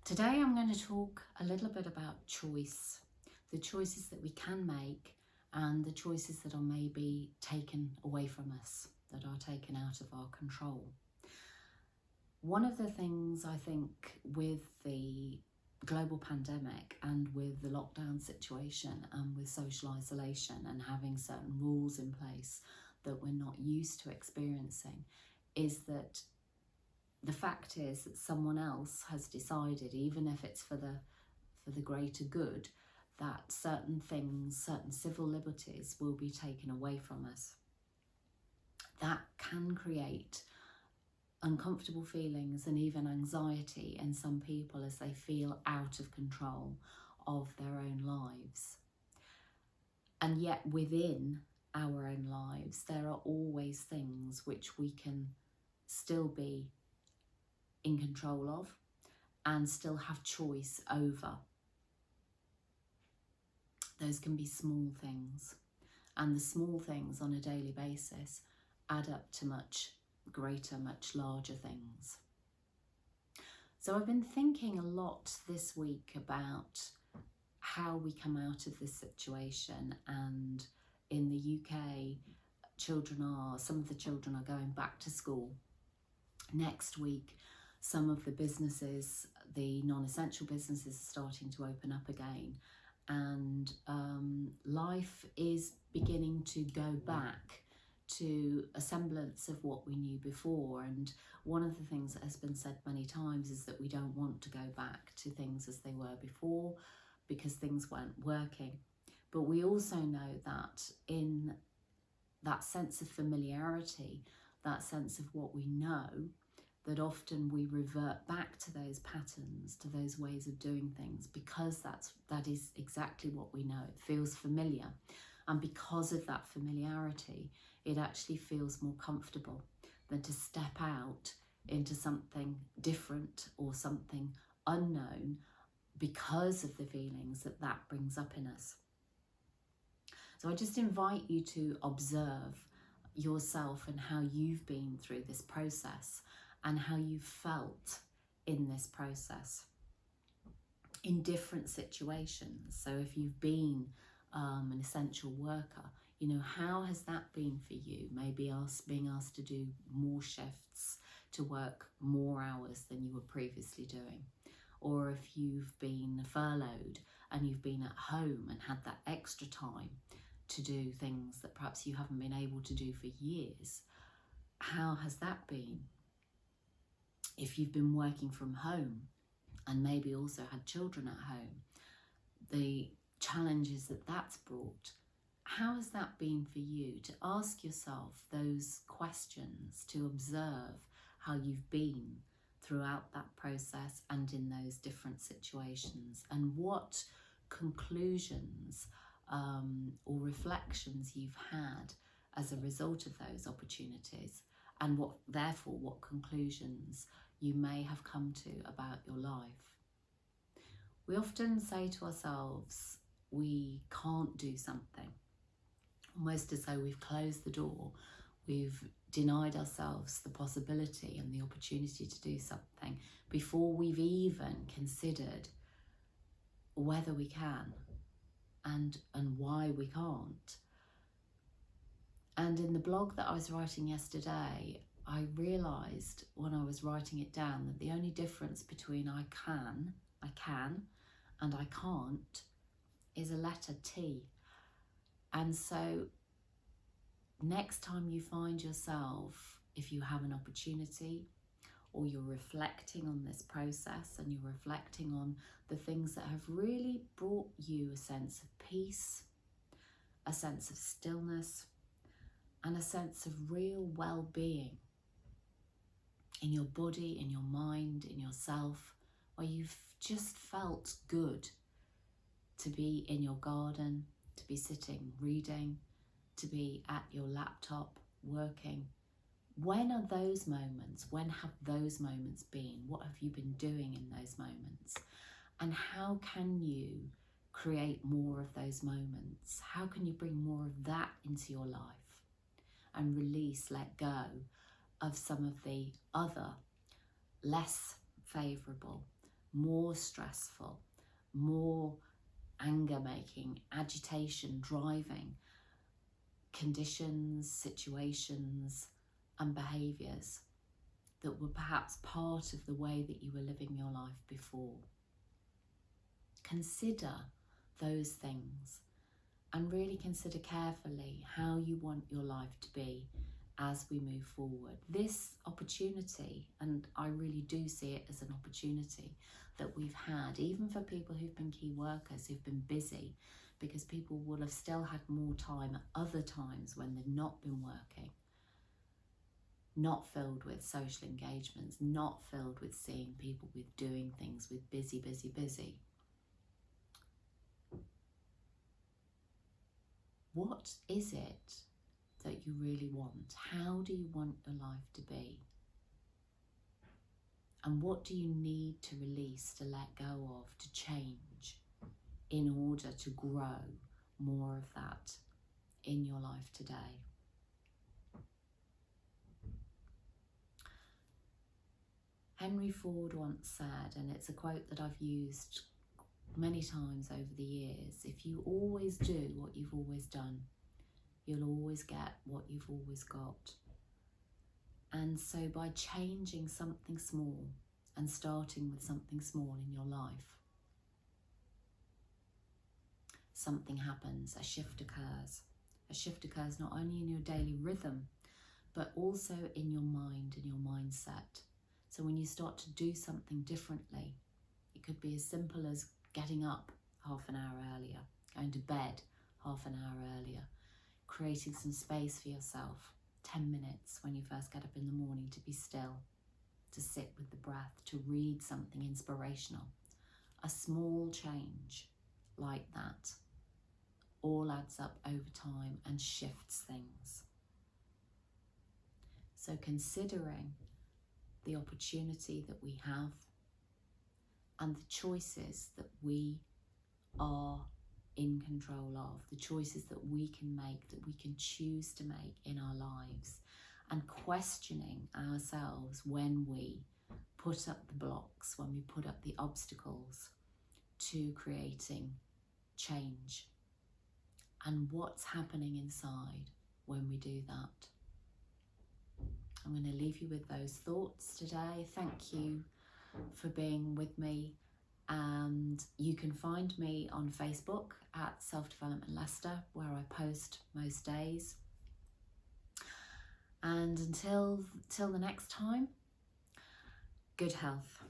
Today I'm going to talk a little bit about choice, the choices that we can make and the choices that are maybe taken away from us, that are taken out of our control. One of the things I think with the global pandemic and with the lockdown situation and with social isolation and having certain rules in place that we're not used to experiencing is that the fact is that someone else has decided, even if it's for the greater good, that certain things, certain civil liberties will be taken away from us. That can create uncomfortable feelings and even anxiety in some people as they feel out of control of their own lives. And yet within our own lives, there are always things which we can still be in control of and still have choice over. Those can be small things, and the small things on a daily basis add up to much greater, much larger things. So I've been thinking a lot this week about how we come out of this situation, and in the UK, some of the children are going back to school next week. Some of the businesses, the non-essential businesses, are starting to open up again, and life is beginning to go back to a semblance of what we knew before. And one of the things that has been said many times is that we don't want to go back to things as they were before because things weren't working. But we also know that in that sense of familiarity, that sense of what we know, that often we revert back to those patterns, to those ways of doing things, because that is exactly what we know. It feels familiar. And because of that familiarity, it actually feels more comfortable than to step out into something different or something unknown because of the feelings that that brings up in us. So I just invite you to observe yourself and how you've been through this process and how you felt in this process in different situations. So if you've been an essential worker, how has that been for you? Maybe being asked to do more shifts, to work more hours than you were previously doing. Or if you've been furloughed and you've been at home and had that extra time to do things that perhaps you haven't been able to do for years, how has that been? If you've been working from home and maybe also had children at home, the challenges that that's brought, how has that been for you? To ask yourself those questions, to observe how you've been throughout that process and in those different situations, and what conclusions or reflections you've had as a result of those opportunities, and what conclusions you may have come to about your life. We often say to ourselves we can't do something, almost as though we've closed the door, we've denied ourselves the possibility and the opportunity to do something before we've even considered whether we can and why we can't. And in the blog that I was writing yesterday, I realised when I was writing it down that the only difference between I can and I can't is a letter T. And so next time you find yourself, if you have an opportunity or you're reflecting on this process and you're reflecting on the things that have really brought you a sense of peace, a sense of stillness, and a sense of real well-being in your body, in your mind, in yourself, where you've just felt good to be in your garden, to be sitting reading, to be at your laptop working. When are those moments? When have those moments been? What have you been doing in those moments? And how can you create more of those moments? How can you bring more of that into your life and release, let go of some of the other less favourable, more stressful, more anger making, agitation, driving conditions, situations and behaviours that were perhaps part of the way that you were living your life before. Consider those things and really consider carefully how you want your life to be as we move forward. This opportunity, and I really do see it as an opportunity that we've had, even for people who've been key workers, who've been busy, because people will have still had more time at other times when they've not been working, not filled with social engagements, not filled with seeing people, with doing things, with busy, busy, busy. What is it that you really want? How do you want your life to be? And what do you need to release, to let go of, to change in order to grow more of that in your life today? Henry Ford once said, and it's a quote that I've used many times over the years, if you always do what you've always done, you'll always get what you've always got. And so by changing something small and starting with something small in your life, something happens, a shift occurs. A shift occurs not only in your daily rhythm, but also in your mind and your mindset. So when you start to do something differently, it could be as simple as getting up half an hour earlier, going to bed half an hour earlier, creating some space for yourself, 10 minutes when you first get up in the morning to be still, to sit with the breath, to read something inspirational. A small change like that all adds up over time and shifts things. So considering the opportunity that we have and the choices that we are in control of, the choices that we can make, that we can choose to make in our lives, and questioning ourselves when we put up the blocks, when we put up the obstacles to creating change, and what's happening inside when we do that. I'm going to leave you with those thoughts today. Thank you for being with me, and you can find me on Facebook at Self Development Leicester, where I post most days. And until the next time, good health.